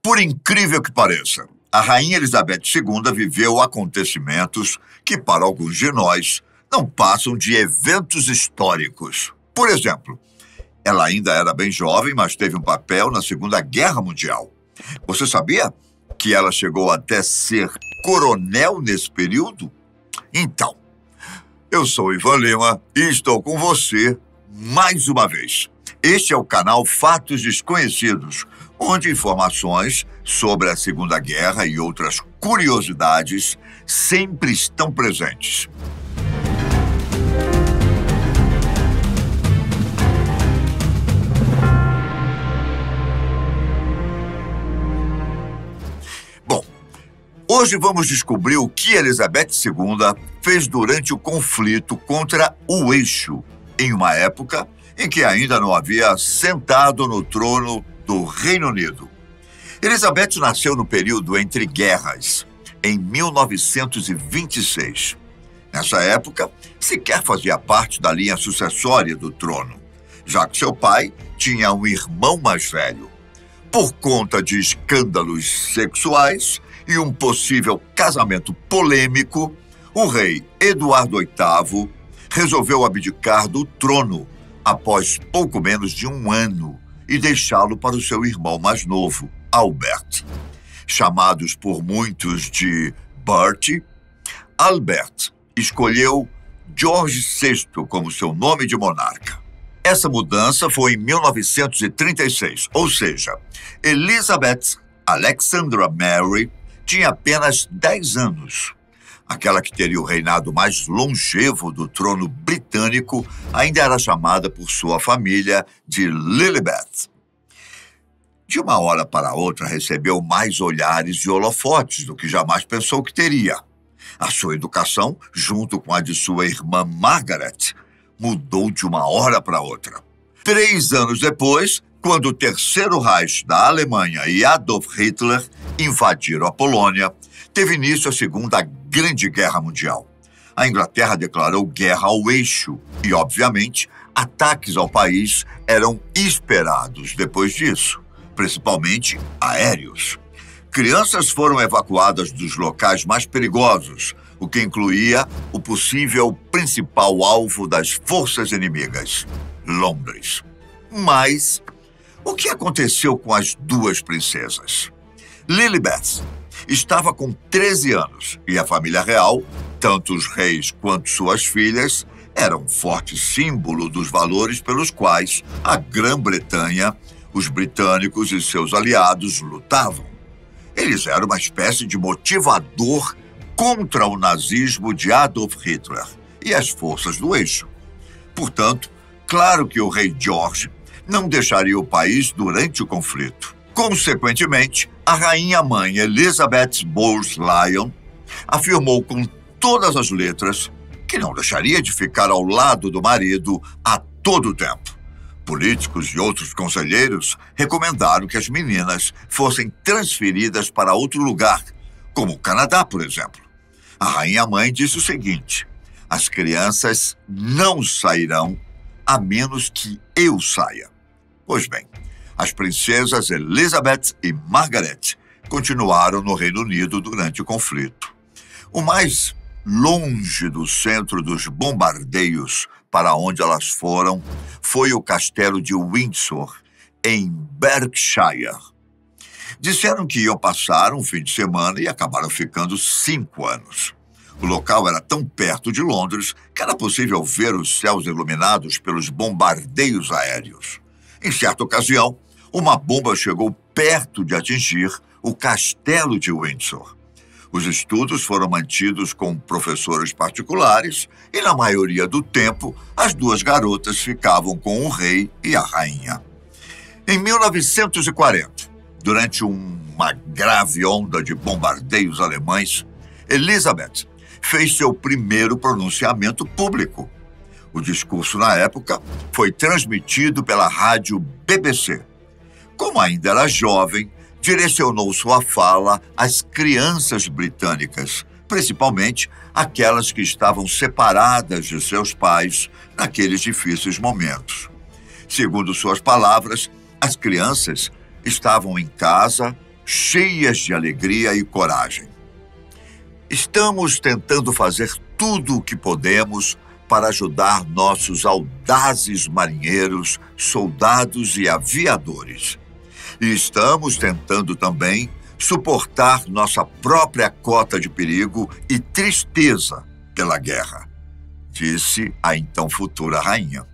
Por incrível que pareça, a Rainha Elizabeth II viveu acontecimentos que, para alguns de nós, não passam de eventos históricos. Por exemplo, ela ainda era bem jovem, mas teve um papel na Segunda Guerra Mundial. Você sabia que ela chegou até ser coronel nesse período? Então, eu sou Ivan Lima e estou com você mais uma vez. Este é o canal Fatos Desconhecidos, onde informações sobre a Segunda Guerra e outras curiosidades sempre estão presentes. Bom, hoje vamos descobrir o que Elizabeth II fez durante o conflito contra o Eixo, em uma época em que ainda não havia sentado no trono do Reino Unido. Elizabeth nasceu no período entre guerras, em 1926. Nessa época, sequer fazia parte da linha sucessória do trono, já que seu pai tinha um irmão mais velho. Por conta de escândalos sexuais e um possível casamento polêmico, o rei Eduardo VIII resolveu abdicar do trono após pouco menos de um ano e deixá-lo para o seu irmão mais novo, Albert. Chamados por muitos de Bertie, Albert escolheu George VI como seu nome de monarca. Essa mudança foi em 1936, ou seja, Elizabeth Alexandra Mary tinha apenas 10 anos. Aquela que teria o reinado mais longevo do trono britânico ainda era chamada por sua família de Lilibet. De uma hora para outra, recebeu mais olhares e holofotes do que jamais pensou que teria. A sua educação, junto com a de sua irmã Margaret, mudou de uma hora para outra. 3 anos depois, quando o Terceiro Reich da Alemanha e Adolf Hitler invadiram a Polônia, teve início a Segunda Grande Guerra Mundial. A Inglaterra declarou guerra ao Eixo e, obviamente, ataques ao país eram esperados depois disso, principalmente aéreos. Crianças foram evacuadas dos locais mais perigosos, o que incluía o possível principal alvo das forças inimigas, Londres. Mas o que aconteceu com as duas princesas? Lilibet estava com 13 anos e a família real, tanto os reis quanto suas filhas, era um forte símbolo dos valores pelos quais a Grã-Bretanha, os britânicos e seus aliados lutavam. Eles eram uma espécie de motivador contra o nazismo de Adolf Hitler e as forças do Eixo. Portanto, claro que o rei George não deixaria o país durante o conflito. Consequentemente, a rainha-mãe Elizabeth Bowes-Lyon afirmou com todas as letras que não deixaria de ficar ao lado do marido a todo tempo. Políticos e outros conselheiros recomendaram que as meninas fossem transferidas para outro lugar, como o Canadá, por exemplo. A rainha-mãe disse o seguinte: as crianças não sairão a menos que eu saia. Pois bem, as princesas Elizabeth e Margaret continuaram no Reino Unido durante o conflito. O mais longe do centro dos bombardeios para onde elas foram foi o castelo de Windsor, em Berkshire. Disseram que iam passar um fim de semana e acabaram ficando 5 anos. O local era tão perto de Londres que era possível ver os céus iluminados pelos bombardeios aéreos. Em certa ocasião, uma bomba chegou perto de atingir o castelo de Windsor. Os estudos foram mantidos com professores particulares e, na maioria do tempo, as duas garotas ficavam com o rei e a rainha. Em 1940, durante uma grave onda de bombardeios alemães, Elizabeth fez seu primeiro pronunciamento público. O discurso, na época, foi transmitido pela rádio BBC. Como ainda era jovem, direcionou sua fala às crianças britânicas, principalmente aquelas que estavam separadas de seus pais naqueles difíceis momentos. Segundo suas palavras, as crianças estavam em casa cheias de alegria e coragem. Estamos tentando fazer tudo o que podemos para ajudar nossos audazes marinheiros, soldados e aviadores. E estamos tentando também suportar nossa própria cota de perigo e tristeza pela guerra, disse a então futura rainha.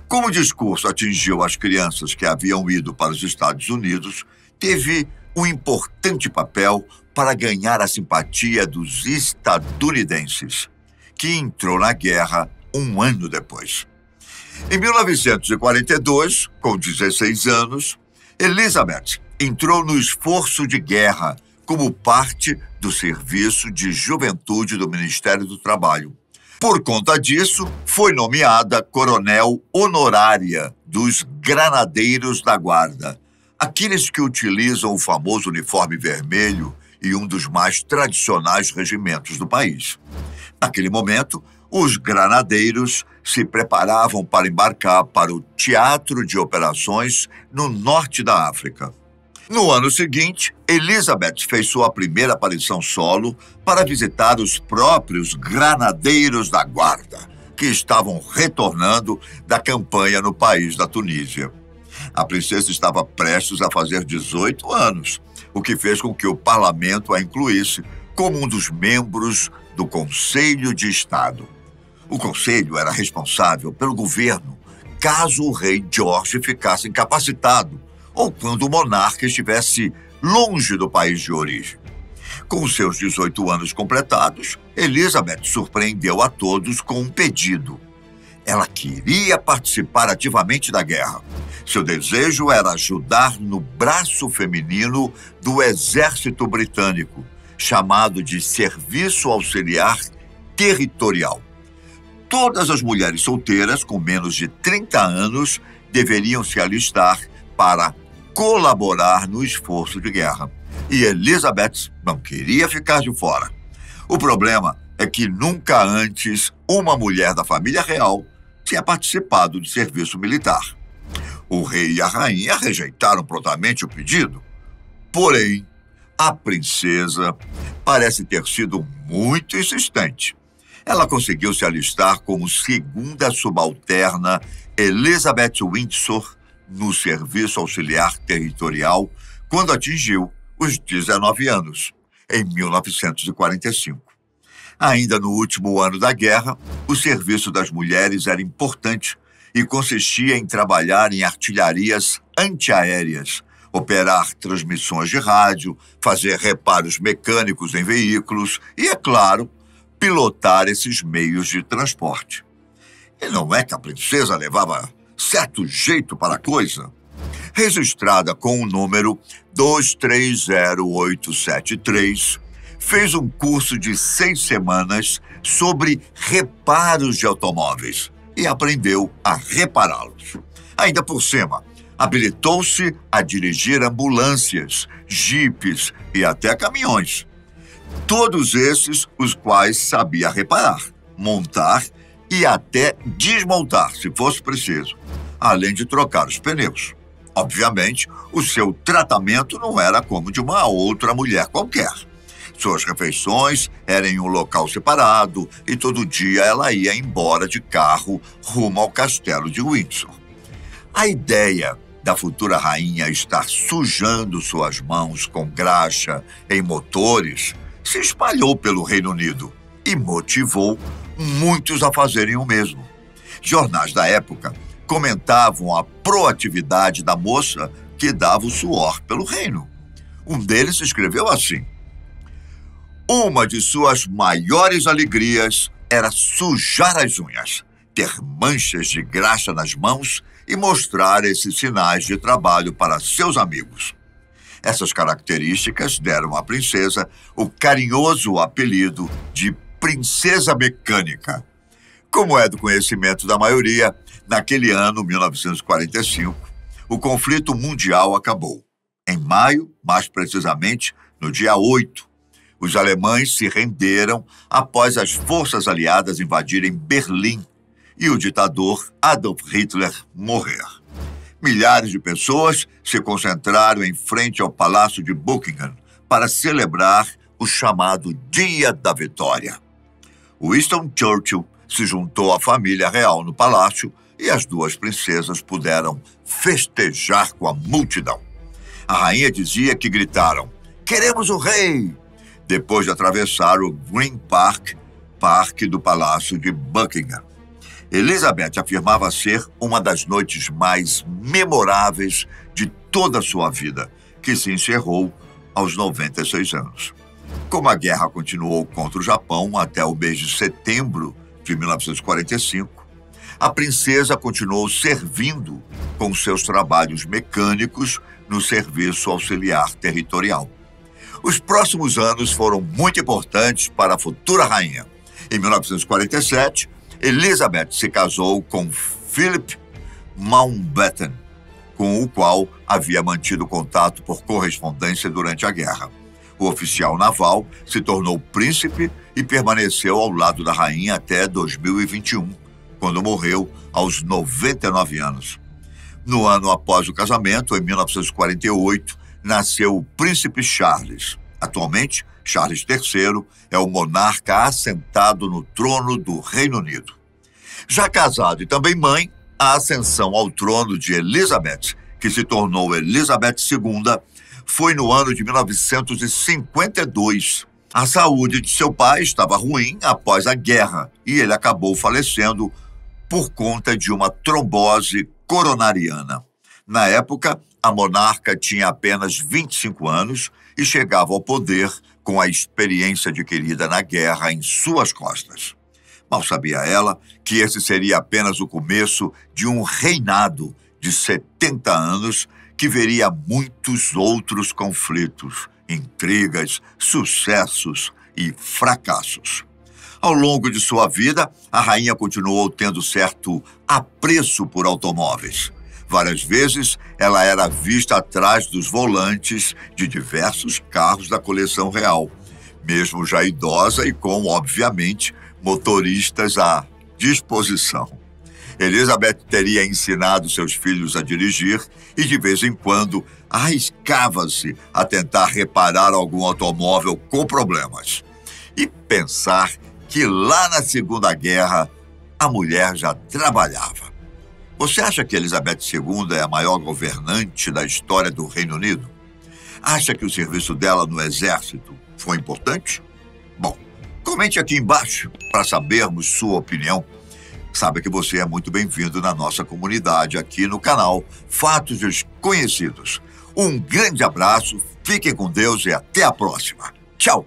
Como o discurso atingiu as crianças que haviam ido para os Estados Unidos, teve um importante papel para ganhar a simpatia dos estadunidenses, que entrou na guerra um ano depois. Em 1942, com 16 anos, Elizabeth entrou no esforço de guerra como parte do Serviço de Juventude do Ministério do Trabalho. Por conta disso, foi nomeada coronel honorária dos Granadeiros da Guarda, aqueles que utilizam o famoso uniforme vermelho e um dos mais tradicionais regimentos do país. Naquele momento, os granadeiros se preparavam para embarcar para o teatro de operações no norte da África. No ano seguinte, Elizabeth fez sua primeira aparição solo para visitar os próprios Granadeiros da Guarda, que estavam retornando da campanha no país da Tunísia. A princesa estava prestes a fazer 18 anos, o que fez com que o parlamento a incluísse como um dos membros do Conselho de Estado. O conselho era responsável pelo governo caso o rei George ficasse incapacitado ou quando o monarca estivesse longe do país de origem. Com seus 18 anos completados, Elizabeth surpreendeu a todos com um pedido. Ela queria participar ativamente da guerra. Seu desejo era ajudar no braço feminino do exército britânico, chamado de Serviço Auxiliar Territorial. Todas as mulheres solteiras com menos de 30 anos deveriam se alistar para colaborar no esforço de guerra. E Elizabeth não queria ficar de fora. O problema é que nunca antes uma mulher da família real tinha participado do serviço militar. O rei e a rainha rejeitaram prontamente o pedido. Porém, a princesa parece ter sido muito insistente. Ela conseguiu se alistar como segunda subalterna Elizabeth Windsor no Serviço Auxiliar Territorial quando atingiu os 19 anos, em 1945. Ainda no último ano da guerra, o serviço das mulheres era importante e consistia em trabalhar em artilharias antiaéreas, operar transmissões de rádio, fazer reparos mecânicos em veículos e, é claro, pilotar esses meios de transporte. E não é que a princesa levava certo jeito para a coisa? Registrada com o número 230873, fez um curso de 6 semanas sobre reparos de automóveis e aprendeu a repará-los. Ainda por cima, habilitou-se a dirigir ambulâncias, jipes e até caminhões. Todos esses os quais sabia reparar, montar e até desmontar, se fosse preciso, além de trocar os pneus. Obviamente, o seu tratamento não era como de uma outra mulher qualquer. Suas refeições eram em um local separado e todo dia ela ia embora de carro rumo ao castelo de Windsor. A ideia da futura rainha estar sujando suas mãos com graxa em motores se espalhou pelo Reino Unido e motivou muitos a fazerem o mesmo. Jornais da época comentavam a proatividade da moça que dava o suor pelo reino. Um deles escreveu assim: uma de suas maiores alegrias era sujar as unhas, ter manchas de graxa nas mãos e mostrar esses sinais de trabalho para seus amigos. Essas características deram à princesa o carinhoso apelido de Princesa Mecânica. Como é do conhecimento da maioria, naquele ano, 1945, o conflito mundial acabou. Em maio, mais precisamente, no dia 8, os alemães se renderam após as forças aliadas invadirem Berlim e o ditador Adolf Hitler morrer. Milhares de pessoas se concentraram em frente ao Palácio de Buckingham para celebrar o chamado Dia da Vitória. Winston Churchill se juntou à família real no palácio e as duas princesas puderam festejar com a multidão. A rainha dizia que gritaram: "Queremos o rei!" depois de atravessar o Green Park, parque do Palácio de Buckingham. Elizabeth afirmava ser uma das noites mais memoráveis de toda a sua vida, que se encerrou aos 96 anos. Como a guerra continuou contra o Japão até o mês de setembro de 1945, a princesa continuou servindo com seus trabalhos mecânicos no Serviço Auxiliar Territorial. Os próximos anos foram muito importantes para a futura rainha. Em 1947, Elizabeth se casou com Philip Mountbatten, com o qual havia mantido contato por correspondência durante a guerra. O oficial naval se tornou príncipe e permaneceu ao lado da rainha até 2021, quando morreu aos 99 anos. No ano após o casamento, em 1948, nasceu o príncipe Charles. Atualmente, Charles III é o monarca assentado no trono do Reino Unido. Já casado e também mãe, a ascensão ao trono de Elizabeth, que se tornou Elizabeth II, foi no ano de 1952. A saúde de seu pai estava ruim após a guerra e ele acabou falecendo por conta de uma trombose coronariana. Na época, a monarca tinha apenas 25 anos e chegava ao poder com a experiência adquirida na guerra em suas costas. Mal sabia ela que esse seria apenas o começo de um reinado de 70 anos que veria muitos outros conflitos, intrigas, sucessos e fracassos. Ao longo de sua vida, a rainha continuou tendo certo apreço por automóveis. Várias vezes, ela era vista atrás dos volantes de diversos carros da coleção real, mesmo já idosa e com, obviamente, motoristas à disposição. Elizabeth teria ensinado seus filhos a dirigir e, de vez em quando, arriscava-se a tentar reparar algum automóvel com problemas. E pensar que lá na Segunda Guerra a mulher já trabalhava. Você acha que Elizabeth II é a maior governante da história do Reino Unido? Acha que o serviço dela no Exército foi importante? Bom, comente aqui embaixo para sabermos sua opinião. Sabe que você é muito bem-vindo na nossa comunidade aqui no canal Fatos Desconhecidos. Um grande abraço, fiquem com Deus e até a próxima. Tchau!